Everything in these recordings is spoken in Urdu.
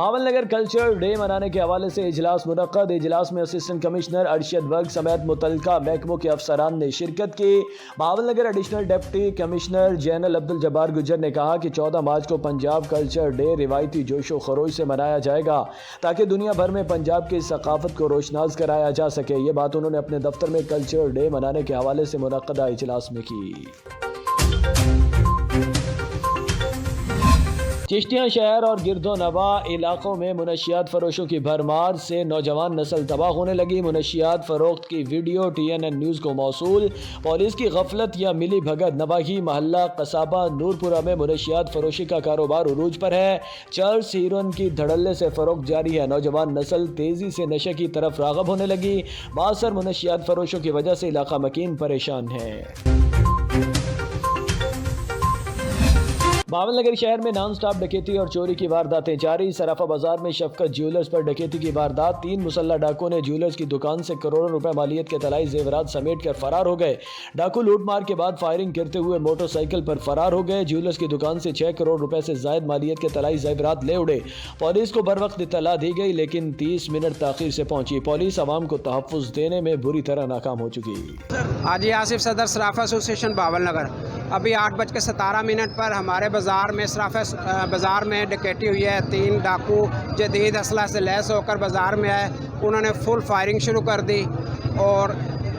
بھاول نگر کلچر ڈے منانے کے حوالے سے اجلاس منعقد۔ اجلاس میں اسسٹنٹ کمشنر ارشد بگ سمیت متعلقہ محکموں کے افسران نے شرکت کی۔ Bahawal Nagar additional deputy commissioner general عبد الجبار گجر نے کہا کہ 14 مارچ کو پنجاب کلچر ڈے روایتی جوش و خروش سے منایا جائے گا تاکہ دنیا بھر میں پنجاب کی ثقافت کو روشناس کرایا جا سکے۔ یہ بات انہوں نے اپنے دفتر میں کلچر ڈے منانے کے حوالے سے منعقدہ اجلاس میں کی۔ چشتیاں شہر اور گرد و نواح علاقوں میں منشیات فروشوں کی بھرمار سے نوجوان نسل تباہ ہونے لگی۔ منشیات فروخت کی ویڈیو TNN نیوز کو موصول۔ پولیس کی غفلت یا ملی بھگت، نواحی محلہ قصابہ نورپورہ میں منشیات فروشی کا کاروبار عروج پر ہے۔ چرس ہیروئن کی دھڑلے سے فروخت جاری ہے۔ نوجوان نسل تیزی سے نشے کی طرف راغب ہونے لگی۔ بااثر منشیات فروشوں کی وجہ سے علاقہ مکین پریشان ہے۔ بھاول نگر شہر میں نان سٹاپ ڈکیتی اور چوری کی وارداتیں جاری۔ صرافہ بازار میں شفقت جیولرز پر ڈکیتی کی واردات۔ 3 مسلح ڈاکوؤں نے جیولرز کی دکان سے کروڑوں روپے مالیت کے طلائی زیورات سمیٹ کر فرار ہو گئے۔ ڈاکو لوٹ مار کے بعد فائرنگ کرتے ہوئے موٹر سائیکل پر فرار ہو گئے۔ جیولرز کی دکان سے 6 کروڑ روپے سے زائد مالیت کے طلائی زیورات لے اڑے۔ پولیس کو بر وقت اطلاع دی گئی لیکن 30 منٹ تاخیر سے پہنچی۔ پولیس عوام کو تحفظ دینے میں بری طرح ناکام ہو چکی۔ حاجی آصف صدر صرافہ ایسوسی ایشن بھاول نگر۔ ابھی 8:17 پر ہمارے بازار میں صرافہ بازار میں ڈکیتی ہوئی ہے۔ 3 ڈاکو جدید اسلحہ سے لیس ہو کر بازار میں آئے، انہوں نے فل فائرنگ شروع کر دی اور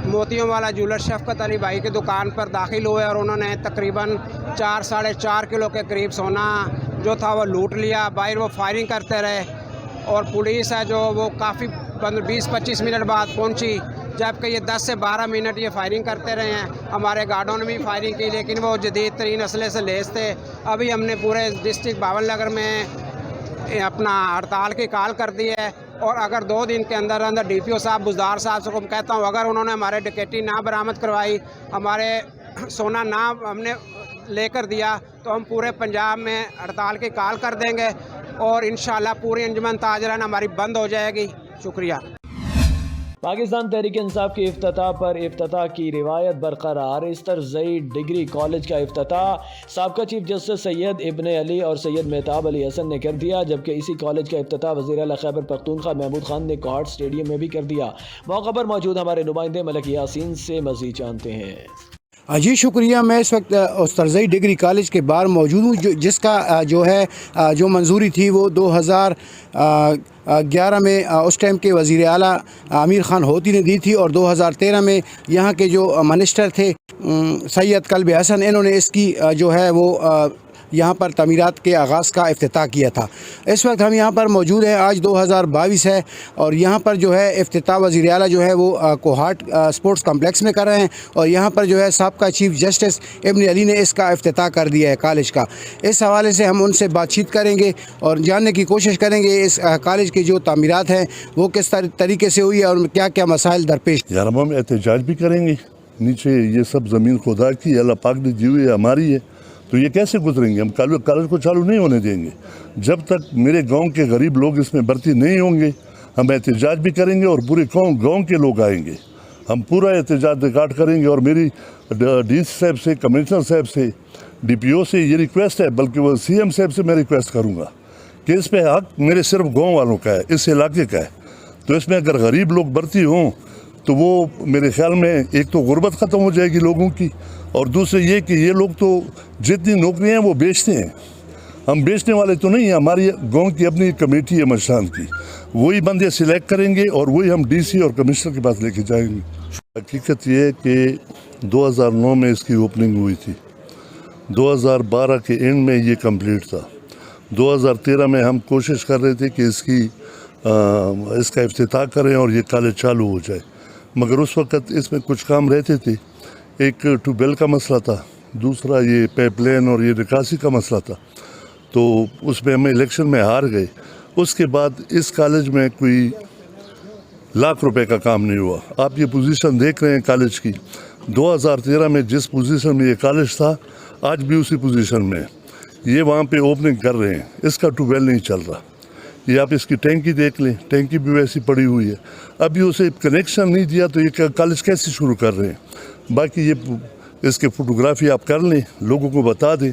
موتیوں والا جولر شفقت علی بھائی کی دکان پر داخل ہوئے اور انہوں نے تقریباً 4-4.5 کلو کے قریب سونا جو تھا وہ لوٹ لیا۔ باہر وہ فائرنگ کرتے رہے اور پولیس ہے جو وہ کافی 20-25 منٹ بعد پہنچی، جبکہ یہ 10 سے 12 منٹ یہ فائرنگ کرتے رہے ہیں۔ ہمارے گارڈوں نے بھی فائرنگ کی لیکن وہ جدید ترین اسلحے سے لیس تھے۔ ابھی ہم نے پورے ڈسٹرکٹ بھاول نگر میں اپنا ہڑتال کی کال کر دی ہے اور اگر 2 دن کے اندر DPO صاحب بزدار صاحب سے کو کہتا ہوں اگر انہوں نے ہمارے ڈکیتی نہ برآمد کروائی، ہمارے سونا نہ ہم نے لے کر دیا تو ہم پورے پنجاب میں ہڑتال کی کال کر دیں گے اور انشاءاللہ پوری انجمن تاجران ہماری بند ہو جائے گی۔ شکریہ۔ پاکستان تحریک انصاف کے افتتاح پر افتتاح کی روایت برقرار۔ استرزئی ڈگری کالج کا افتتاح سابقہ چیف جسٹس سید ابن علی اور سید مہتاب علی حسن نے کر دیا، جبکہ اسی کالج کا افتتاح وزیر اعلیٰ خیبر پختونخوا محمود خان نے کوہاٹ اسٹیڈیم میں بھی کر دیا۔ موقع پر موجود ہمارے نمائندے ملک یاسین سے مزید جانتے ہیں۔ جی شکریہ۔ میں اس وقت استرزئی ڈگری کالج کے باہر موجود ہوں جس کا جو منظوری تھی وہ 2011 میں اس ٹائم کے وزیر اعلیٰ امیر خان ہوتی نے دی تھی اور 2013 میں یہاں کے جو منسٹر تھے سید قلب حسن، انہوں نے اس کی یہاں پر تعمیرات کے آغاز کا افتتاح کیا تھا۔ اس وقت ہم یہاں پر موجود ہیں، آج 2022 ہے اور یہاں پر افتتاح وزیر اعلیٰ وہ کوہاٹ اسپورٹس کمپلیکس میں کر رہے ہیں اور یہاں پر سابقہ چیف جسٹس ابن علی نے اس کا افتتاح کر دیا ہے کالج کا۔ اس حوالے سے ہم ان سے بات چیت کریں گے اور جاننے کی کوشش کریں گے اس کالج کی جو تعمیرات ہیں وہ کس طریقے سے ہوئی اور کیا کیا مسائل درپیش۔ یار ہم احتجاج بھی کریں گے، نیچے یہ سب زمین خدا کی اللہ پاک نے دی ہوئی ہے، ہماری ہے، تو یہ کیسے گزریں گے؟ ہم کالج کو چالو نہیں ہونے دیں گے جب تک میرے گاؤں کے غریب لوگ اس میں بھرتی نہیں ہوں گے۔ ہم احتجاج بھی کریں گے اور پورے گاؤں کے لوگ آئیں گے، ہم پورا احتجاج ریکارڈ کریں گے اور میری ڈی سی صاحب سے، کمشنر صاحب سے، DPO سے یہ ریکویسٹ ہے، بلکہ وہ CM صاحب سے میں ریکویسٹ کروں گا کہ اس پہ حق میرے صرف گاؤں والوں کا ہے، اس علاقے کا ہے، تو اس میں اگر غریب لوگ بھرتی ہوں تو وہ میرے خیال میں ایک تو غربت ختم ہو جائے گی لوگوں کی اور دوسرے یہ کہ یہ لوگ تو جتنی نوکریاں ہیں وہ بیچتے ہیں، ہم بیچنے والے تو نہیں ہیں، ہماری گاؤں کی اپنی کمیٹی ہے مشران کی، وہی بندے سلیکٹ کریں گے اور وہی ہم DC اور کمشنر کے پاس لے کے جائیں گے۔ حقیقت یہ ہے کہ 2009 میں اس کی اوپننگ ہوئی تھی، 2012 کے اینڈ میں یہ کمپلیٹ تھا، 2013 میں ہم کوشش کر رہے تھے کہ اس کا افتتاح کریں اور یہ کالج چالو ہو جائے، مگر اس وقت اس میں کچھ کام رہتے تھے، ایک ٹیوب ویل کا مسئلہ تھا، دوسرا یہ پائپ لائن اور یہ نکاسی کا مسئلہ تھا، تو اس میں ہمیں الیکشن میں ہار گئے۔ اس کے بعد اس کالج میں کوئی لاکھ روپے کا کام نہیں ہوا۔ آپ یہ پوزیشن دیکھ رہے ہیں کالج کی، 2013 میں جس پوزیشن میں یہ کالج تھا آج بھی اسی پوزیشن میں ہے، یہ وہاں پہ اوپننگ کر رہے ہیں، اس کا ٹیوب ویل نہیں چل رہا، یہ آپ اس کی ٹینکی دیکھ لیں، ٹینکی بھی ویسی پڑی ہوئی ہے، ابھی اسے کنیکشن نہیں دیا تو یہ کالج کیسے شروع کر رہے ہیں؟ باقی یہ اس کے فوٹوگرافی آپ کر لیں، لوگوں کو بتا دیں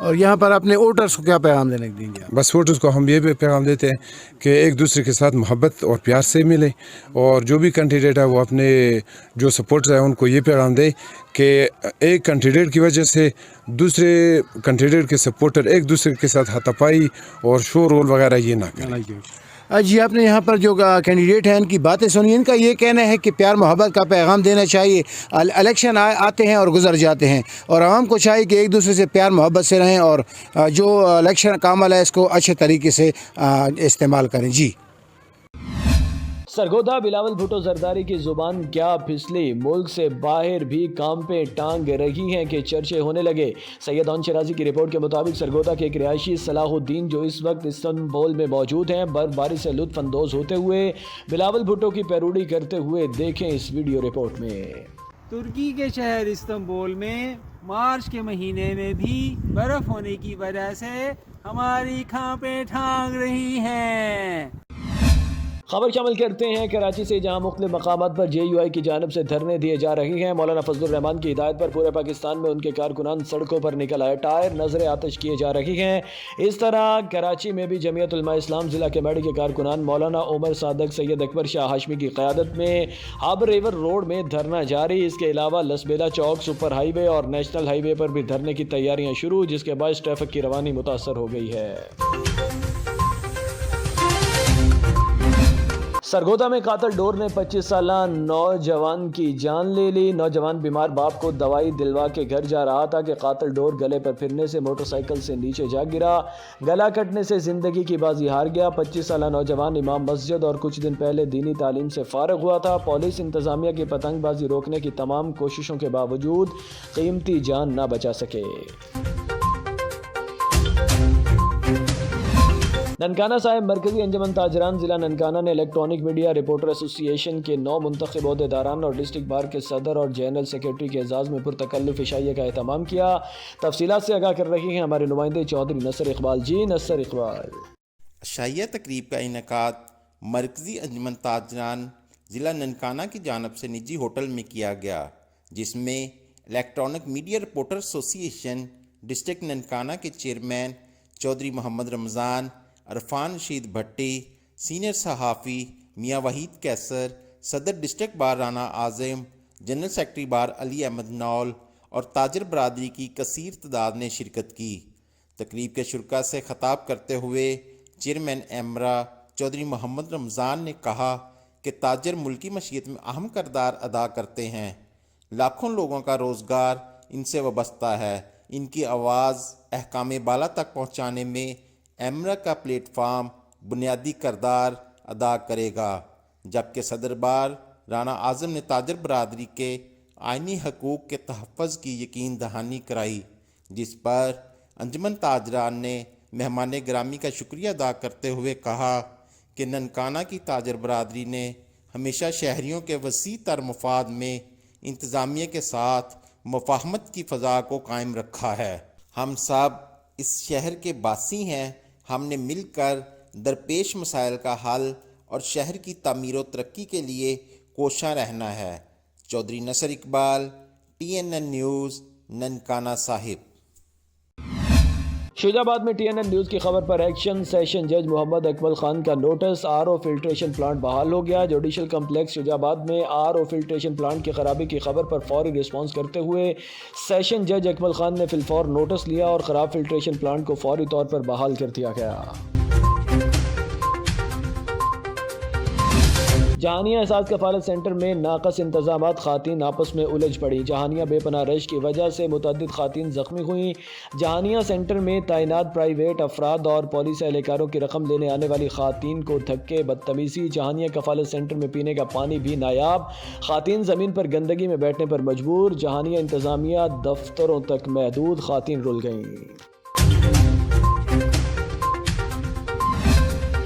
اور یہاں پر اپنے ووٹرس کو کیا پیغام دینے دیں گے آپ؟ بس ووٹرز کو ہم یہ بھی پیغام دیتے ہیں کہ ایک دوسرے کے ساتھ محبت اور پیار سے ملیں، اور جو بھی کینڈیڈیٹ ہے وہ اپنے جو سپورٹر ہیں ان کو یہ پیغام دے کہ ایک کینڈیڈیٹ کی وجہ سے دوسرے کینڈیڈیٹ کے سپورٹر ایک دوسرے کے ساتھ ہاتھ پائی اور شور رول وغیرہ یہ نہ کریں۔ جی آپ نے یہاں پر جو کینڈیڈیٹ ہیں ان کی باتیں سنی، ان کا یہ کہنا ہے کہ پیار محبت کا پیغام دینا چاہیے، الیکشن آتے ہیں اور گزر جاتے ہیں، اور عوام کو چاہیے کہ ایک دوسرے سے پیار محبت سے رہیں اور جو الیکشن کا عمل ہے اس کو اچھے طریقے سے استعمال کریں۔ جی سرگودا بلاول بھٹو زرداری کی زبان کیا پھسلی، ملک سے باہر بھی کام پہ ٹانگ رہی ہیں کہ چرچے ہونے لگے۔ سید عون شرازی کی رپورٹ کے مطابق سرگودا کے ایک رہائشی صلاح الدین جو اس وقت استنبول میں موجود ہیں، برف باری سے لطف اندوز ہوتے ہوئے بلاول بھٹو کی پیروڈی کرتے ہوئے دیکھیں اس ویڈیو رپورٹ میں۔ ترکی کے شہر استنبول میں مارچ کے مہینے میں بھی برف ہونے کی وجہ سے ہماری کھانپیں ٹھانگ رہی ہیں۔ خبر شامل کرتے ہیں کراچی سے، جہاں مختلف مقامات پر JUI کی جانب سے دھرنے دیے جا رہے ہیں۔ مولانا فضل الرحمان کی ہدایت پر پورے پاکستان میں ان کے کارکنان سڑکوں پر نکل آئے، ٹائر نظر آتش کیے جا رہے ہیں۔ اس طرح کراچی میں بھی جمعیت علماء اسلام ضلع کیمیڈی کے کارکنان مولانا عمر صادق، سید اکبر شاہ ہاشمی کی قیادت میں ہب ریور روڈ میں دھرنا جاری۔ اس کے علاوہ لسبیلا چوک، سپر ہائی وے اور نیشنل ہائی وے پر بھی دھرنے کی تیاریاں شروع، جس کے باعث ٹریفک کی روانی متاثر ہو گئی ہے۔ سرگودا میں قاتل ڈور نے 25 سالہ نوجوان کی جان لے لی۔ نوجوان بیمار باپ کو دوائی دلوا کے گھر جا رہا تھا کہ قاتل ڈور گلے پر پھرنے سے موٹر سائیکل سے نیچے جا گرا، گلا کٹنے سے زندگی کی بازی ہار گیا۔ 25 سالہ نوجوان امام مسجد اور کچھ دن پہلے دینی تعلیم سے فارغ ہوا تھا۔ پولیس انتظامیہ کی پتنگ بازی روکنے کی تمام کوششوں کے باوجود قیمتی جان نہ بچا سکے۔ ننکانہ صاحب مرکزی انجمن تاجران ضلع ننکانہ نے الیکٹرانک میڈیا رپورٹر ایسوسی ایشن کے 9 منتخب عہدیداران اور ڈسٹرکٹ بار کے صدر اور جنرل سیکرٹری کے اعزاز میں پرتکلف عشائیہ کا اہتمام کیا۔ تفصیلات سے آگاہ کر رہے ہیں ہمارے نمائندے چودھری نصر اقبال۔ جی نصر اقبال۔ عشائیہ تقریب کا انعقاد مرکزی انجمن تاجران ضلع ننکانہ کی جانب سے نجی ہوٹل میں کیا گیا، جس میں الیکٹرانک میڈیا رپورٹر ایسوسی ایشن ڈسٹرکٹ ننکانہ کے چیئرمین چودھری محمد رمضان، عرفان رشید بھٹی، سینئر صحافی میاں وحید کیسر، صدر ڈسٹرکٹ بار رانا اعظم، جنرل سیکرٹری بار علی احمد نول اور تاجر برادری کی کثیر تعداد نے شرکت کی۔ تقریب کے شرکاء سے خطاب کرتے ہوئے چیئرمین ایمرا چودھری محمد رمضان نے کہا کہ تاجر ملکی معیشت میں اہم کردار ادا کرتے ہیں، لاکھوں لوگوں کا روزگار ان سے وابستہ ہے۔ ان کی آواز احکام بالا تک پہنچانے میں ایمرا کا پلیٹ فارم بنیادی کردار ادا کرے گا، جبکہ صدر بار رانا اعظم نے تاجر برادری کے آئینی حقوق کے تحفظ کی یقین دہانی کرائی، جس پر انجمن تاجران نے مہمان گرامی کا شکریہ ادا کرتے ہوئے کہا کہ ننکانہ کی تاجر برادری نے ہمیشہ شہریوں کے وسیع تر مفاد میں انتظامیہ کے ساتھ مفاہمت کی فضا کو قائم رکھا ہے۔ ہم سب اس شہر کے باسی ہیں، ہم نے مل کر درپیش مسائل کا حل اور شہر کی تعمیر و ترقی کے لیے کوشاں رہنا ہے۔ چودھری نصر اقبال، TNN نیوز، ننکانہ صاحب۔ شجاع آباد میں TNN نیوز کی خبر پر ایکشن، سیشن جج محمد اکمل خان کا نوٹس، RO فلٹریشن پلانٹ بحال ہو گیا۔ جوڈیشل کمپلیکس شجاع آباد میں RO فلٹریشن پلانٹ کی خرابی کی خبر پر فوری رسپانس کرتے ہوئے سیشن جج اکمل خان نے فی الفور نوٹس لیا اور خراب فلٹریشن پلانٹ کو فوری طور پر بحال کر دیا گیا۔ جہانیہ احساس کفالت سینٹر میں ناقص انتظامات، خواتین آپس میں الجھ پڑی۔ جہانیہ بے پناہ رش کی وجہ سے متعدد خواتین زخمی ہوئیں۔ جہانیہ سینٹر میں تعینات پرائیویٹ افراد اور پولیس اہلکاروں کی رقم لینے آنے والی خواتین کو دھکے، بدتمیزی۔ جہانیہ کفالت سینٹر میں پینے کا پانی بھی نایاب، خواتین زمین پر گندگی میں بیٹھنے پر مجبور۔ جہانیہ انتظامیہ دفتروں تک محدود، خواتین رل گئیں۔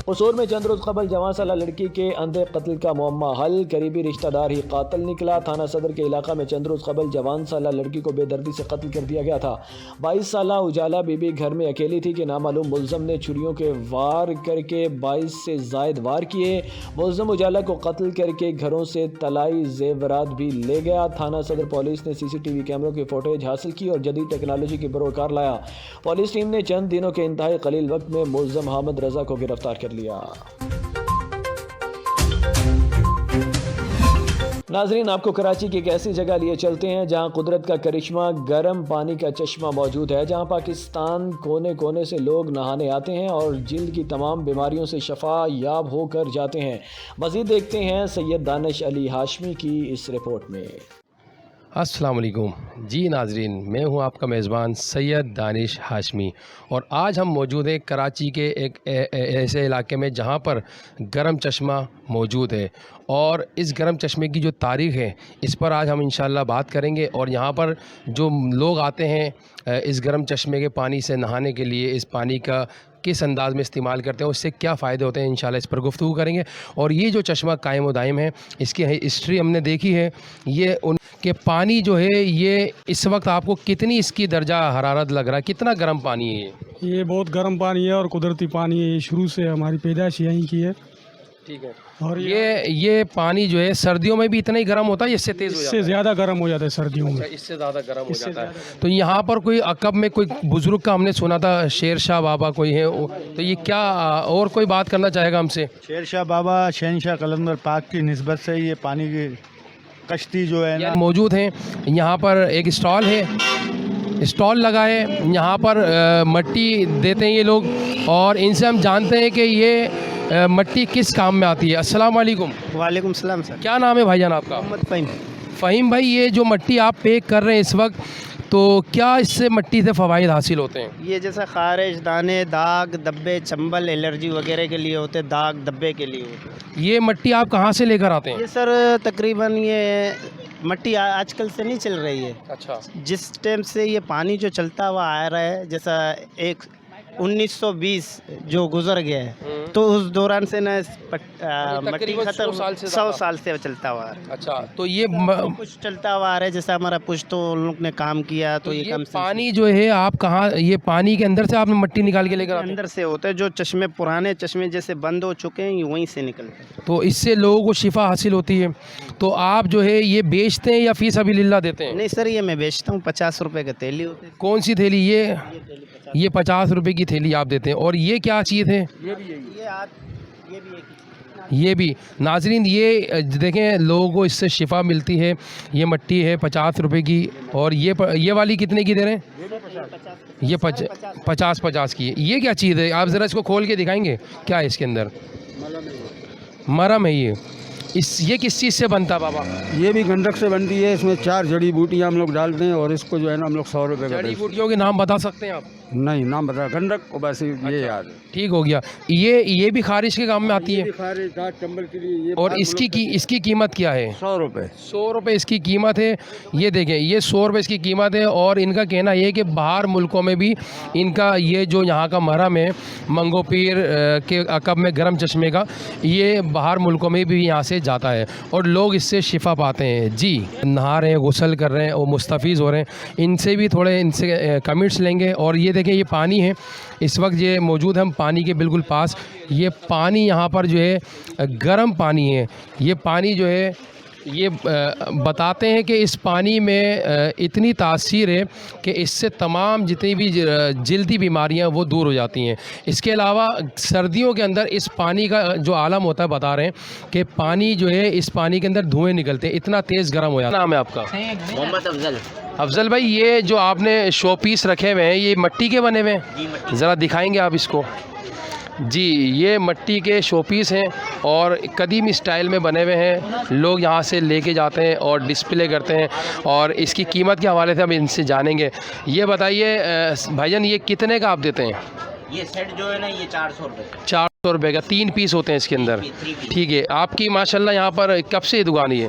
قصور میں چند روز قبل جوان سالہ لڑکی کے اندھے قتل کا معمہ حل، قریبی رشتہ دار ہی قاتل نکلا۔ تھانہ صدر کے علاقہ میں چند روز قبل جوان سالہ لڑکی کو بے دردی سے قتل کر دیا گیا تھا۔ 22 سالہ اجالا بی بی گھر میں اکیلی تھی کہ نامعلوم ملزم نے چھریوں کے وار کر کے 22 سے زائد وار کیے۔ ملزم اجالا کو قتل کر کے گھروں سے طلائی زیورات بھی لے گیا۔ تھانہ صدر پولیس نے CCTV کیمروں کی فوٹیج حاصل کی اور جدید ٹیکنالوجی کی بروکار لایا۔ پولیس ٹیم نے چند دنوں کے انتہائی قلیل وقت میں ملزم حامد رضا کو گرفتار کر لیا۔ ناظرین، آپ کو کراچی کی ایک ایسی جگہ لیے چلتے ہیں جہاں قدرت کا کرشمہ گرم پانی کا چشمہ موجود ہے، جہاں پاکستان کونے کونے سے لوگ نہانے آتے ہیں اور جلد کی تمام بیماریوں سے شفا یاب ہو کر جاتے ہیں۔ مزید دیکھتے ہیں سید دانش علی ہاشمی کی اس رپورٹ میں۔ السلام علیکم جی ناظرین، میں ہوں آپ کا میزبان سید دانش ہاشمی، اور آج ہم موجود ہیں کراچی کے ایک ایسے علاقے میں جہاں پر گرم چشمہ موجود ہے، اور اس گرم چشمے کی جو تاریخ ہے اس پر آج ہم انشاءاللہ بات کریں گے، اور یہاں پر جو لوگ آتے ہیں اس گرم چشمے کے پانی سے نہانے کے لیے، اس پانی کا کس انداز میں استعمال کرتے ہیں، اس سے کیا فائدے ہوتے ہیں، انشاءاللہ اس پر گفتگو کریں گے۔ اور یہ جو چشمہ قائم و دائم ہے، اس کی ہسٹری ہم نے دیکھی ہے، یہ ان کے پانی جو ہے یہ اس وقت آپ کو کتنی اس کی درجہ حرارت لگ رہا ہے، کتنا گرم پانی ہے یہ بہت گرم پانی ہے اور قدرتی پانی ہے، یہ شروع سے ہماری پیدائش یہیں کی ہے۔ ٹھیک ہے، اور یہ پانی جو ہے سردیوں میں بھی اتنا ہی گرم ہوتا ہے، اس سے تیز ہو جاتا ہے؟ اس سے زیادہ گرم ہو جاتا ہے سردیوں میں، اس سے زیادہ گرم ہو جاتا ہے۔ تو یہاں پر کوئی عقب میں کوئی بزرگ کا ہم نے سنا تھا، شیر شاہ بابا کوئی ہے، تو یہ کیا اور کوئی بات کرنا چاہے گا ہم سے؟ شیر شاہ بابا شہنشاہ قلندر پاک کی نسبت سے یہ پانی کی کشتی جو ہے نا موجود ہیں۔ یہاں پر ایک اسٹال ہے، اسٹال لگا ہے، یہاں پر مٹی دیتے ہیں یہ لوگ، اور ان سے ہم جانتے ہیں کہ یہ مٹی کس کام میں آتی ہے۔ السلام علیکم۔ وعلیکم السلام سر۔ کیا نام ہے بھائی جان آپ کا؟ محمد فہیم۔ فہیم بھائی، یہ جو مٹی آپ پیک کر رہے ہیں اس وقت، تو کیا اس سے مٹی سے فوائد حاصل ہوتے ہیں؟ یہ جیسا خارش، دانے، داغ، دبے، چمبل، الرجی وغیرہ کے لیے ہوتے، داغ دبے کے لیے ہوتے۔ یہ مٹی آپ کہاں سے لے کر آتے ہیں؟ یہ سر تقریباً یہ مٹی آج کل سے نہیں چل رہی ہے، اچھا، جس ٹائم سے یہ پانی جو چلتا ہوا آ رہا ہے، جیسا 1920 جو گزر گیا ہے، تو اس دوران سے نا مٹی ختم 100 سال سے چلتا ہوا ہے۔ اچھا، تو یہ کچھ چلتا ہوا آ رہا ہے، جیسا ہمارا پشتو لوگ نے کام کیا، تو یہ کم پانی جو ہے آپ کہاں، یہ پانی کے اندر سے آپ نے مٹی نکال کے لے کر آتے ہیں؟ اندر سے ہوتا ہے، جو چشمے پرانے چشمے جیسے بند ہو چکے ہیں وہیں سے نکلتے ہیں، تو اس سے لوگوں کو شفا حاصل ہوتی ہے۔ تو آپ جو ہے یہ بیچتے ہیں یا فی سبیل اللہ دیتے ہیں؟ نہیں سر، یہ میں بیچتا ہوں، 50 روپے کا تھیلی ہوتی ہے۔ کون سی تھیلی؟ یہ 50 روپے کی تھیلی آپ دیتے ہیں۔ اور یہ کیا چیز ہے؟ یہ بھی ناظرین، یہ دیکھیں، لوگوں کو اس سے شفا ملتی ہے۔ یہ مٹی ہے 50 روپے کی، اور یہ والی کتنے کی دے رہے ہیں؟ یہ 50 کی۔ یہ کیا چیز ہے؟ آپ ذرا اس کو کھول کے دکھائیں گے کیا ہے اس کے اندر؟ مرم ہے یہ۔ یہ کس چیز سے بنتا ہے بابا؟ یہ بھی گنڈک سے بنتی ہے، اس میں 4 جڑی بوٹیاں ہم لوگ ڈالتے ہیں، اور اس کو جو ہے نا ہم لوگ 100 روپے کا۔ جڑی بوٹیوں کے نام بتا سکتے ہیں آپ؟ نہیں، نام بتا، گنڈک اور بس یہ یاد ہے۔ ٹھیک ہو گیا۔ یہ بھی خارش کے کام میں آتی ہے؟ خارش، داغ، چمبل کے لیے۔ اور اس کی قیمت کیا ہے؟ 100 روپے۔ 100 روپے اس کی قیمت ہے۔ یہ دیکھیں، یہ 100 روپے اس کی قیمت ہے، اور ان کا کہنا یہ ہے کہ باہر ملکوں میں بھی ان کا یہ جو یہاں کا مرہم ہے منگو پیر کے عقب میں گرم چشمے کا، یہ باہر ملکوں میں بھی یہاں سے جاتا ہے، اور لوگ اس سے شفا پاتے ہیں۔ جی، نہا رہے ہیں، غسل کر رہے ہیں اور مستفیض ہو رہے ہیں۔ ان سے بھی تھوڑے ان سے کمنٹس لیں گے۔ اور یہ دیکھیں، یہ پانی ہے، اس وقت یہ موجود ہے ہم پانی کے بالکل پاس۔ یہ پانی یہاں پر جو ہے گرم پانی ہے۔ یہ پانی جو ہے یہ بتاتے ہیں کہ اس پانی میں اتنی تاثیر ہے کہ اس سے تمام جتنی بھی جلدی بیماریاں وہ دور ہو جاتی ہیں۔ اس کے علاوہ سردیوں کے اندر اس پانی کا جو عالم ہوتا ہے، بتا رہے ہیں کہ پانی جو ہے اس پانی کے اندر دھوئیں نکلتے ہیں، اتنا تیز گرم ہو جاتا ہے۔ نام ہے آپ کا؟ محمد افضل۔ افضل بھائی، یہ جو آپ نے شو پیس رکھے ہوئے ہیں، یہ مٹی کے بنے ہوئے ہیں؟ ذرا دکھائیں گے آپ اس کو؟ جی، یہ مٹی کے شو پیس ہیں اور قدیمی اسٹائل میں بنے ہوئے ہیں۔ لوگ یہاں سے لے کے جاتے ہیں اور ڈسپلے کرتے ہیں، اور اس کی قیمت کے حوالے سے ہم ان سے جانیں گے۔ یہ بتائیے بھائی جان، یہ کتنے کا آپ دیتے ہیں؟ یہ سیٹ جو ہے نا، یہ 400 روپے۔ 400 روپے کا 3 پیس ہوتے ہیں اس کے اندر؟ ٹھیک ہے۔ آپ کی ماشاءاللہ یہاں پر کب سے دکان ہے؟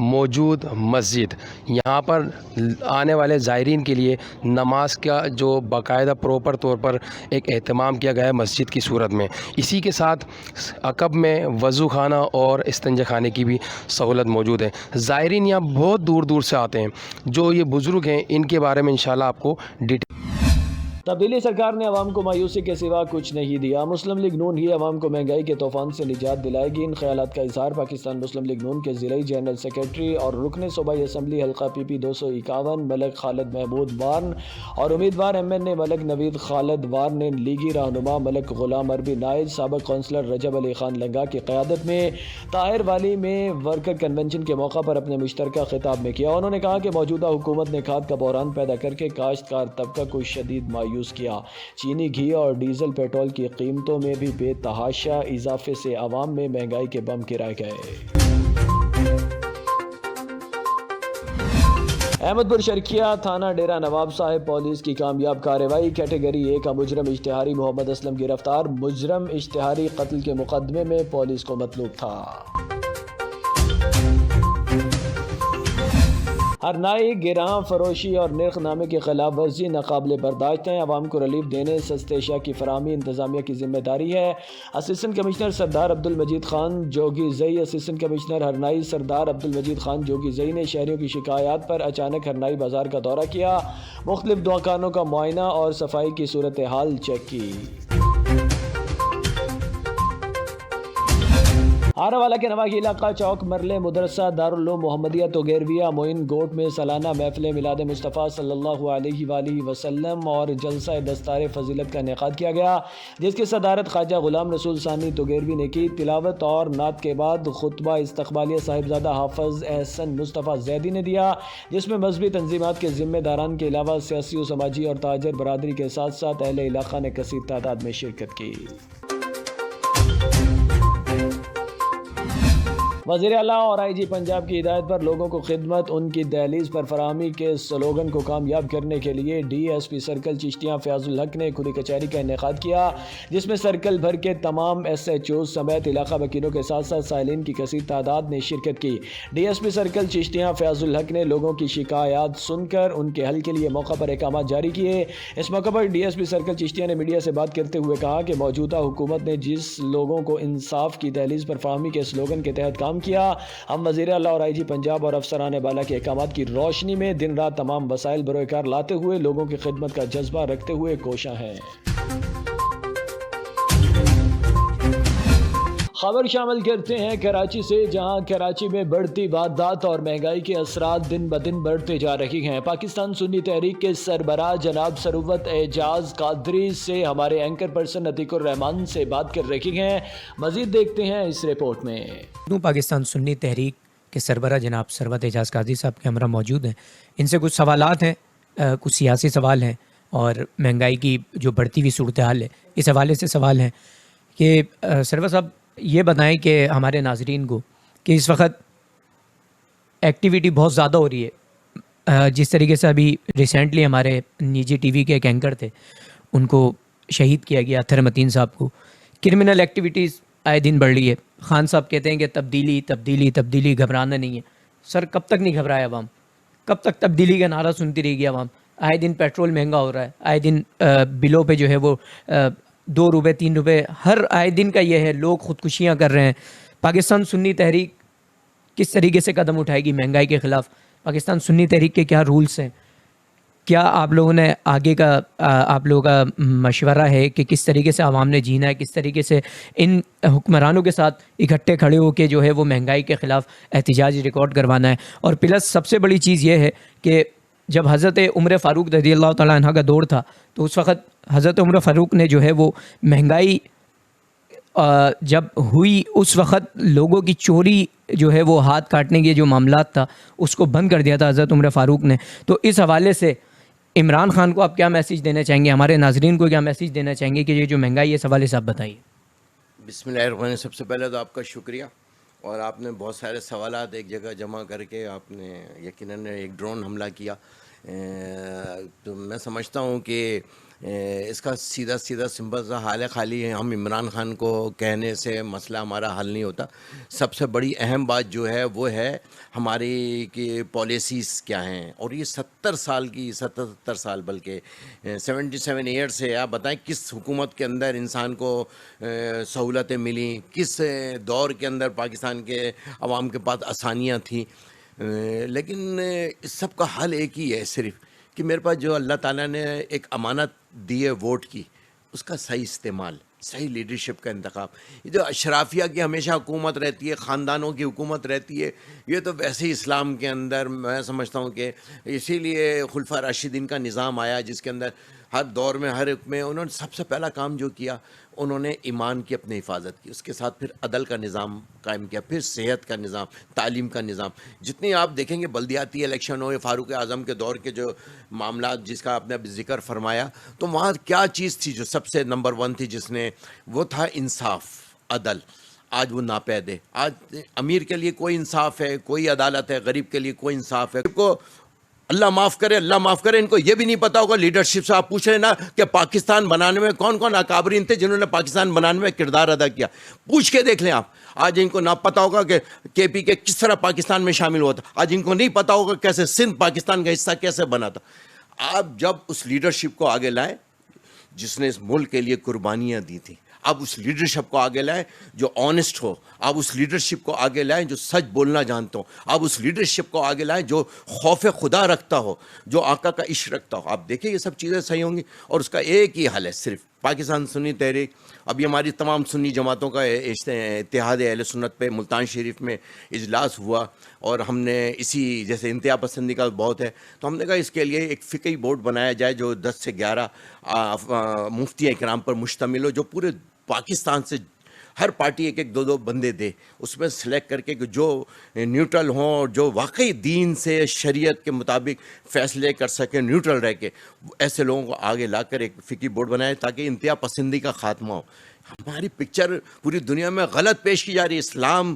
موجود مسجد، یہاں پر آنے والے زائرین کے لیے نماز کا جو باقاعدہ پروپر طور پر ایک اہتمام کیا گیا ہے مسجد کی صورت میں، اسی کے ساتھ عقب میں وضو خانہ اور استنجا خانے کی بھی سہولت موجود ہے۔ زائرین یہاں بہت دور دور سے آتے ہیں، جو یہ بزرگ ہیں ان کے بارے میں انشاءاللہ آپ کو ڈیٹیل۔ تبدیلی سرکار نے عوام کو مایوسی کے سوا کچھ نہیں دیا، مسلم لیگ نون ہی عوام کو مہنگائی کے طوفان سے نجات دلائے گی، ان خیالات کا اظہار پاکستان مسلم لیگ نون کے ضلعی جنرل سیکریٹری اور رکن صوبائی اسمبلی حلقہ پی پی 251 ملک خالد محمود وارن اور امیدوار ایم این اے ملک نوید خالد وارن نے لیگی رہنما ملک غلام عربی نائج، سابق کونسلر رجب علی خان لنگا کی قیادت میں طاہر والی میں ورکر کنونشن کے موقع پر اپنے مشترکہ خطاب میں کیا۔ انہوں نے کہا کہ موجودہ حکومت نے کھاد کا بحران پیدا کر کے کاشتکار طبقہ کو شدید مایوس کیا، چینی، گھی اور ڈیزل پیٹرول کی قیمتوں میں بھی بے تحاشا اضافے سے عوام میں مہنگائی کے بم گرائے گئے۔ احمد پور شرکیہ تھانہ ڈیرہ نواب صاحب پولیس کی کامیاب کارروائی، کیٹیگری 1 کا مجرم اشتہاری محمد اسلم گرفتار، مجرم اشتہاری قتل کے مقدمے میں پولیس کو مطلوب تھا۔ ہرنائی گراں فروشی اور نرخ نامے کی خلاف ورزی ناقابل برداشت ہیں، عوام کو ریلیف دینے سستے اشیاء کی فراہمی انتظامیہ کی ذمہ داری ہے۔ اسسٹنٹ کمشنر سردار عبد المجید خان جوگی زئی، اسسٹنٹ کمشنر ہرنائی سردار عبد المجید خان جوگی زئی نے شہریوں کی شکایات پر اچانک ہرنائی بازار کا دورہ کیا، مختلف دکانوں کا معائنہ اور صفائی کی صورتحال چیک کی۔ آراوالا کے نواحی علاقہ چوک مرلے مدرسہ دارالعلوم محمدیہ توگیرویہ معین گوٹ میں سالانہ محفل میلاد مصطفیٰ صلی اللہ علیہ وآلہ وسلم اور جلسہ دستار فضیلت کا انعقاد کیا گیا، جس کی صدارت خواجہ غلام رسول ثانی توگیروی نے کی۔ تلاوت اور نعت کے بعد خطبہ استقبالیہ صاحبزادہ حافظ احسن مصطفیٰ زیدی نے دیا، جس میں مذہبی تنظیمات کے ذمہ داران کے علاوہ سیاسی و سماجی اور تاجر برادری کے ساتھ ساتھ اہل علاقہ نے کثیر تعداد میں شرکت کی۔ وزیر اعلیٰ اور آئی جی پنجاب کی ہدایت پر لوگوں کو خدمت ان کی دہلیز پر فراہمی کے سلوگن کو کامیاب کرنے کے لیے D S P circle Chishtian Fayyaz ul-Haq نے کھلی کچہری کا انعقاد کیا، جس میں سرکل بھر کے تمام ایس ایچ اوز سمیت علاقہ وکیلوں کے ساتھ ساتھ سائلین کی کثیر تعداد نے شرکت کی۔ D S P circle Chishtian Fayyaz ul-Haq نے لوگوں کی شکایات سن کر ان کے حل کے لیے موقع پر احکامات جاری کیے۔ اس موقع پر D S P circle Chishtian نے میڈیا سے بات کرتے ہوئے کہا کہ موجودہ حکومت نے جس لوگوں کو انصاف کی دہلیز پر فراہمی کے سلوگن کے تحت کام کیا، ہم وزیر اعلیٰ اور آئی جی پنجاب اور افسران بالا کے احکامات کی روشنی میں دن رات تمام وسائل بروئے کار لاتے ہوئے لوگوں کی خدمت کا جذبہ رکھتے ہوئے کوشاں ہیں۔ خبر شامل کرتے ہیں کراچی سے، جہاں کراچی میں بڑھتی واردات اور مہنگائی کے اثرات دن بدن بڑھتے جا رہے ہیں۔ پاکستان سنی تحریک کے سربراہ جناب ثروت اعجاز قادری سے ہمارے اینکر پرسن عتیق الرحمان سے بات کر رہے ہیں، مزید دیکھتے ہیں اس رپورٹ میں۔ پاکستان سنی تحریک کے سربراہ جناب ثروت اعجاز قادری صاحب کے ہمراہ موجود ہیں، ان سے کچھ سوالات ہیں، کچھ سیاسی سوال ہیں اور مہنگائی کی جو بڑھتی ہوئی صورتحال ہے اس حوالے سے سوال ہیں کہ سرور صاحب یہ بتائیں کہ ہمارے ناظرین کو کہ اس وقت ایکٹیویٹی بہت زیادہ ہو رہی ہے، جس طریقے سے ابھی ریسنٹلی ہمارے نجی ٹی وی کے ایک اینکر تھے، ان کو شہید کیا گیا، اطہر متین صاحب کو۔ کرمنل ایکٹیویٹیز آئے دن بڑھ رہی ہے۔ خان صاحب کہتے ہیں کہ تبدیلی تبدیلی تبدیلی، گھبرانا نہیں ہے۔ سر کب تک نہیں گھبرائے عوام؟ کب تک تبدیلی کا نعرہ سنتی رہے گی عوام؟ آئے دن پیٹرول مہنگا ہو رہا ہے، آئے دن بلوں پہ جو ہے وہ 2 روپے 3 روپے ہر آئے دن کا یہ ہے، لوگ خودکشیاں کر رہے ہیں۔ پاکستان سنی تحریک کس طریقے سے قدم اٹھائے گی مہنگائی کے خلاف؟ پاکستان سنی تحریک کے کیا رولز ہیں؟ کیا آپ لوگوں نے آگے کا آپ لوگوں کا مشورہ ہے کہ کس طریقے سے عوام نے جینا ہے، کس طریقے سے ان حکمرانوں کے ساتھ اکٹھے کھڑے ہو کے جو ہے وہ مہنگائی کے خلاف احتجاج ریکارڈ کروانا ہے؟ اور پلس سب سے بڑی چیز یہ ہے کہ جب حضرت عمر فاروق رضی اللہ تعالیٰ عنہ کا دور تھا تو اس وقت حضرت عمر فاروق نے جو ہے وہ مہنگائی جب ہوئی اس وقت لوگوں کی چوری جو ہے وہ ہاتھ کاٹنے کے جو معاملات تھا اس کو بند کر دیا تھا حضرت عمر فاروق نے۔ تو اس حوالے سے عمران خان کو آپ کیا میسیج دینا چاہیں گے، ہمارے ناظرین کو کیا میسیج دینا چاہیں گے کہ یہ جو مہنگائی ہے اس حوالے سے آپ بتائیے۔ بسم اللہ الرحمن الرحیم۔ سب سے پہلے تو آپ کا شکریہ، اور آپ نے بہت سارے سوالات ایک جگہ جمع کر کے آپ نے یقیناً ایک ڈرون حملہ کیا۔ تو میں سمجھتا ہوں کہ اس کا سیدھا سمپل سا حال ہے. خالی ہم عمران خان کو کہنے سے مسئلہ ہمارا حل نہیں ہوتا. سب سے بڑی اہم بات جو ہے وہ ہے ہماری کہ پالیسیز کیا ہیں. اور یہ 77 سال بلکہ 77 ایئر سے آپ بتائیں کس حکومت کے اندر انسان کو سہولتیں ملیں, کس دور کے اندر پاکستان کے عوام کے پاس آسانیاں تھیں. لیکن اس سب کا حل ایک ہی ہے صرف کہ میرے پاس جو اللہ تعالیٰ نے ایک امانت دی ہے ووٹ کی, اس کا صحیح استعمال, صحیح لیڈرشپ کا انتخاب. یہ جو اشرافیہ کی ہمیشہ حکومت رہتی ہے, خاندانوں کی حکومت رہتی ہے, یہ تو ویسے ہی اسلام کے اندر میں سمجھتا ہوں کہ اسی لیے خلفاء راشدین کا نظام آیا جس کے اندر ہر دور میں ہر ایک میں انہوں نے سب سے پہلا کام جو کیا انہوں نے ایمان کی اپنی حفاظت کی, اس کے ساتھ پھر عدل کا نظام قائم کیا, پھر صحت کا نظام, تعلیم کا نظام. جتنی آپ دیکھیں گے بلدیاتی الیکشن ہو یا فاروق اعظم کے دور کے جو معاملات جس کا آپ نے ذکر فرمایا, تو وہاں کیا چیز تھی جو سب سے نمبر 1 تھی جس نے, وہ تھا انصاف, عدل. آج وہ ناپید ہے. آج امیر کے لیے کوئی انصاف ہے, کوئی عدالت ہے, غریب کے لیے کوئی انصاف ہے. کو اللہ معاف کرے, ان کو یہ بھی نہیں پتا ہوگا لیڈرشپ سے آپ پوچھ رہے نا کہ پاکستان بنانے میں کون کون اکابرین تھے جنہوں نے پاکستان بنانے میں کردار ادا کیا. پوچھ کے دیکھ لیں آپ. آج ان کو نہ پتا ہوگا کہ کے پی کے کس طرح پاکستان میں شامل ہوا تھا. آج ان کو نہیں پتا ہوگا کیسے سندھ پاکستان کا حصہ کیسے بنا تھا. آپ جب اس لیڈرشپ کو آگے لائیں جس نے اس ملک کے لیے قربانیاں دی تھیں, آپ اس لیڈرشپ کو آگے لائیں جو آنیسٹ ہو, آپ اس لیڈرشپ کو آگے لائیں جو سچ بولنا جانتا ہو, آپ اس لیڈرشپ کو آگے لائیں جو خوف خدا رکھتا ہو, جو آقا کا عشق رکھتا ہو. آپ دیکھیں یہ سب چیزیں صحیح ہوں گی. اور اس کا ایک ہی حل ہے صرف پاکستان سنی تحریک. ابھی ہماری تمام سنی جماعتوں کا اتحاد اہل سنت پہ ملتان شریف میں اجلاس ہوا, اور ہم نے اسی جیسے انتہا پسندی کا بہت ہے تو ہم نے کہا اس کے لیے ایک فقہی بورڈ بنایا جائے جو 10 سے 11 مفتی اکرام پر مشتمل ہو, جو پورے پاکستان سے ہر پارٹی ایک 2 بندے دے, اس میں سلیکٹ کر کے جو نیوٹرل ہوں, جو واقعی دین سے شریعت کے مطابق فیصلے کر سکیں, نیوٹرل رہ کے, ایسے لوگوں کو آگے لا کر ایک فقہی بورڈ بنائے تاکہ انتہا پسندی کا خاتمہ ہو. ہماری پکچر پوری دنیا میں غلط پیش کی جا رہی ہے. اسلام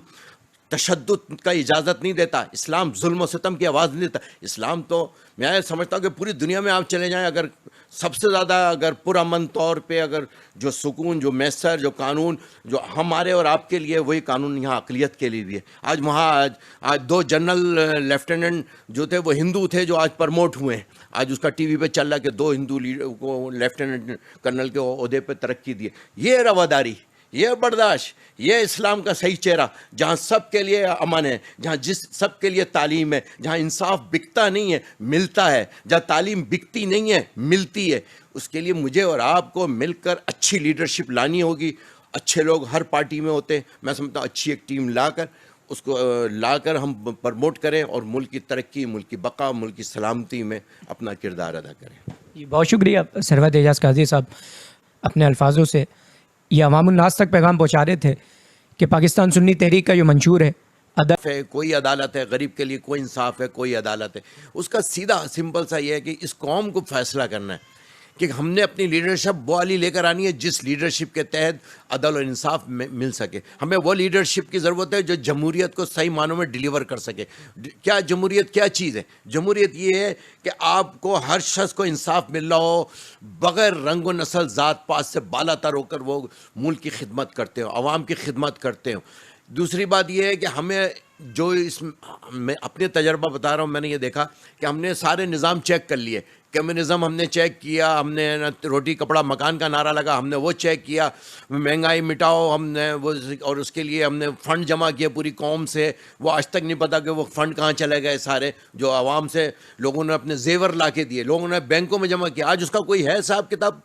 تشدد کا اجازت نہیں دیتا, اسلام ظلم و ستم کی آواز نہیں دیتا. اسلام تو میں سمجھتا ہوں کہ پوری دنیا میں آپ چلے جائیں, اگر سب سے زیادہ اگر پرامن طور پہ اگر جو سکون, جو میسر, جو قانون جو ہمارے اور آپ کے لیے, وہی قانون یہاں اقلیت کے لیے بھی ہے. آج وہاں آج 2 جنرل لیفٹیننٹ جو تھے وہ ہندو تھے جو آج پرموٹ ہوئے ہیں. آج اس کا ٹی وی پہ چل رہا کہ 2 ہندو کو لیفٹیننٹ کرنل کے عہدے پہ ترقی دی. یہ رواداری, یہ برداشت, یہ اسلام کا صحیح چہرہ, جہاں سب کے لیے امن ہے, جہاں سب کے لیے تعلیم ہے, جہاں انصاف بکتا نہیں ہے ملتا ہے, جہاں تعلیم بکتی نہیں ہے ملتی ہے. اس کے لیے مجھے اور آپ کو مل کر اچھی لیڈرشپ لانی ہوگی. اچھے لوگ ہر پارٹی میں ہوتے ہیں, میں سمجھتا ہوں اچھی ایک ٹیم لا کر اس کو ہم پرموٹ کریں اور ملک کی ترقی, ملک کی بقا, ملک کی سلامتی میں اپنا کردار ادا کریں. بہت شکریہ سرورت اعجاز قاضی صاحب. اپنے الفاظوں سے یہ عوام الناس تک پیغام پہنچا رہے تھے کہ پاکستان سنی تحریک کا جو منشور ہے کوئی عدالت ہے, غریب کے لیے کوئی انصاف ہے, کوئی عدالت ہے. اس کا سیدھا سمپل سا یہ ہے کہ اس قوم کو فیصلہ کرنا ہے کہ ہم نے اپنی لیڈرشپ وہ والی لے کر آنی ہے جس لیڈرشپ کے تحت عدل اور انصاف مل سکے. ہمیں وہ لیڈرشپ کی ضرورت ہے جو جمہوریت کو صحیح معنوں میں ڈیلیور کر سکے. کیا جمہوریت کیا چیز ہے؟ جمہوریت یہ ہے کہ آپ کو ہر شخص کو انصاف مل رہا ہو, بغیر رنگ و نسل, ذات پات سے بالا تر ہو کر وہ ملک کی خدمت کرتے ہو, عوام کی خدمت کرتے ہو. دوسری بات یہ ہے کہ ہمیں جو میں اپنے تجربہ بتا رہا ہوں, میں نے یہ دیکھا کہ ہم نے سارے نظام چیک کر لیے. کمیونزم ہم نے چیک کیا, ہم نے روٹی کپڑا مکان کا نعرہ لگا, ہم نے وہ چیک کیا. مہنگائی مٹاؤ ہم نے وہ, اور اس کے لیے ہم نے فنڈ جمع کیے پوری قوم سے. وہ آج تک نہیں پتا کہ وہ فنڈ کہاں چلے گئے سارے, جو عوام سے لوگوں نے اپنے زیور لا کے دیے, لوگوں نے بینکوں میں جمع کیا. آج اس کا کوئی ہے حساب کتاب.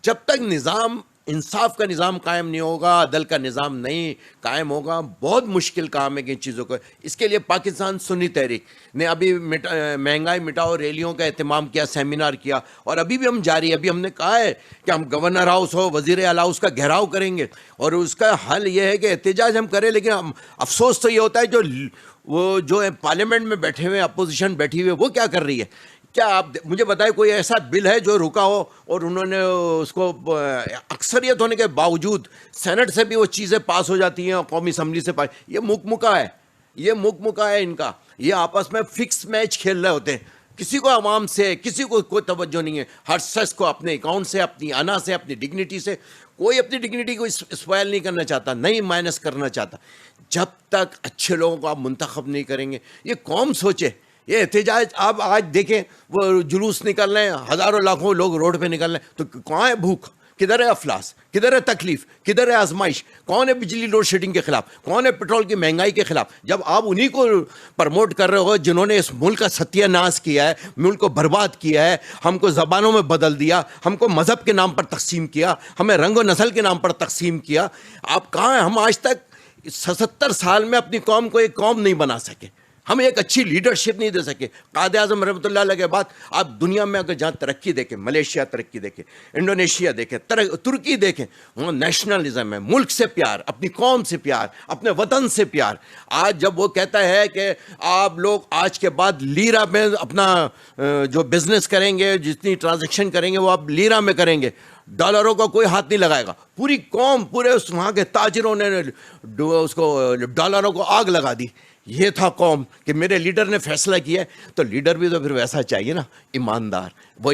جب تک نظام, انصاف کا نظام قائم نہیں ہوگا, عدل کا نظام نہیں قائم ہوگا, بہت مشکل کام ہے کہ ان چیزوں کو. اس کے لیے پاکستان سنی تحریک نے ابھی مہنگائی مٹاؤ ریلیوں کا اہتمام کیا, سیمینار کیا, اور ابھی بھی ہم جاری. ابھی ہم نے کہا ہے کہ ہم گورنر ہاؤس ہو, وزیر اعلیٰ اس کا گھیراؤ کریں گے, اور اس کا حل یہ ہے کہ احتجاج ہم کریں. لیکن افسوس تو یہ ہوتا ہے جو پارلیمنٹ میں بیٹھے ہوئے اپوزیشن بیٹھی ہوئی ہے وہ کیا کر رہی ہے. کیا آپ مجھے بتائیں کوئی ایسا بل ہے جو رکا ہو اور انہوں نے اس کو اکثریت ہونے کے باوجود سینٹ سے بھی وہ چیزیں پاس ہو جاتی ہیں اور قومی اسمبلی سے پاس. یہ مکہ ہے, یہ مکہ ہے ان کا. یہ آپس میں فکس میچ کھیل رہے ہوتے ہیں کسی کو عوام سے کسی کو کوئی توجہ نہیں ہے. ہر شخص کو اپنے اکاؤنٹ سے, اپنی انا سے, اپنی ڈگنیٹی سے, کوئی اپنی ڈگنیٹی کو اسپوائل نہیں کرنا چاہتا, نہیں مائنس کرنا چاہتا. جب تک اچھے لوگوں کو آپ منتخب نہیں کریں گے, یہ قوم سوچے. یہ احتجاج آپ آج دیکھیں, وہ جلوس نکل رہے ہیں, ہزاروں لاکھوں لوگ روڈ پہ نکل رہے ہیں, تو کہاں ہے بھوک, کدھر ہے افلاس, کدھر ہے تکلیف, کدھر ہے آزمائش, کون ہے بجلی لوڈ شیڈنگ کے خلاف, کون ہے پیٹرول کی مہنگائی کے خلاف؟ جب آپ انہی کو پرموٹ کر رہے ہو جنہوں نے اس ملک کا ستیہ ناش کیا ہے, ملک کو برباد کیا ہے, ہم کو زبانوں میں بدل دیا, ہم کو مذہب کے نام پر تقسیم کیا, ہمیں رنگ و نسل کے نام پر تقسیم کیا. آپ کہاں ہیں؟ ہم آج تک 77 سال میں اپنی قوم کو ایک قوم نہیں بنا سکے, ہم ایک اچھی لیڈرشپ نہیں دے سکے. قائد اعظم رحمۃ اللہ علیہ کے بعد آپ دنیا میں اگر جہاں ترقی دیکھیں, ملیشیا ترقی دیکھیں, انڈونیشیا دیکھیں, ترکی دیکھیں, وہاں نیشنلزم ہے, ملک سے پیار, اپنی قوم سے پیار, اپنے وطن سے پیار. آج جب وہ کہتا ہے کہ آپ لوگ آج کے بعد لیرا میں اپنا جو بزنس کریں گے, جتنی ٹرانزیکشن کریں گے وہ آپ لیرا میں کریں گے, ڈالروں کا کوئی ہاتھ نہیں لگائے گا. پوری قوم, پورے وہاں کے تاجروں نے اس کو ڈالروں کو آگ لگا دی. یہ تھا قوم کہ میرے لیڈر نے فیصلہ کیا ہے, تو لیڈر بھی تو پھر ویسا چاہیے نا, ایماندار. وہ